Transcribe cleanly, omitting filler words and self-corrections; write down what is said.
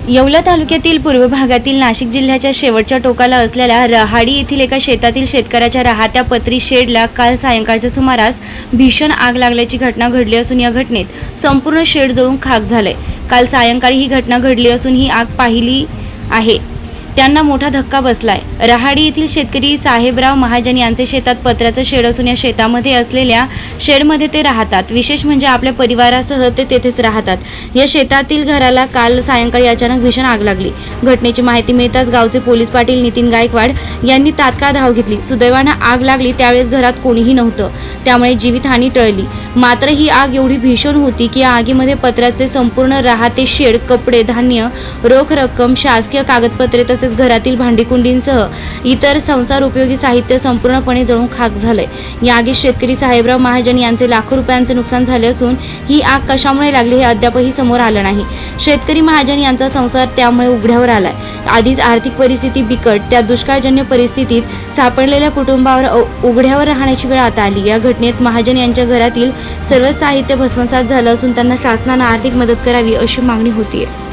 येवला तालुक्यातील पूर्व भागातील नाशिक जिल्ह्याच्या शेवटच्या टोकाला असलेल्या रहाडी येथील एका शेतातील शेतकऱ्याच्या राहत्या पत्री शेडला काल सायंकाळच्या सुमारास भीषण आग लागल्याची घटना घडली असून या घटनेत संपूर्ण शेड जळून खाक झाले। काल सायंकाळी ही घटना घडली असून ही आग पाहिली आहे त्यांना मोठा धक्का बसलाय। रहाडी येथील शेतकरी साहेबराव महाजन यांचे शेतात पत्र्याचं शेड असून या शेतामध्ये असलेल्या शेडमध्ये ते राहतात। विशेष म्हणजे आपल्या परिवारासह ते तेथेच राहतात। या शेतातील घराला काल सायंकाळी अचानक भीषण आग लागली। घटनेची माहिती मिळताच गावचे पोलीस पाटील नितीन गायकवाड यांनी तात्काळ धाव घेतली। सुदैवाने आग लागली त्यावेळेस घरात कोणीही नव्हतं, त्यामुळे जीवितहानी टळली। मात्र ही आग एवढी भीषण होती की या आगीमध्ये पत्र्याचे संपूर्ण राहते शेड, कपडे, धान्य, रोख रक्कम, शासकीय कागदपत्रे तसेच घरातील भांडीकुंडींसह इतर संसार उपयोगी साहित्य संपूर्णपणे जळून खाक झाले। या आगीत शेतकरी साहेबराव महाजन यांचे लाखो रुपयांचे नुकसान झाले असून ही आग कशामुळे लागली हे अद्यापही समोर आलं नाही। शेतकरी महाजन यांचा संसार त्यामुळे उघड्यावर आलाय। आधीच आर्थिक परिस्थिती बिकट, त्या दुष्काळजन्य परिस्थितीत सापडलेल्या कुटुंबावर उघड्यावर राहण्याची वेळ आता आली। या घटनेत महाजन यांच्या घरातील सर्व साहित्य भस्मसात झालं असून त्यांना शासनाने आर्थिक मदत करावी अशी मागणी होतीये।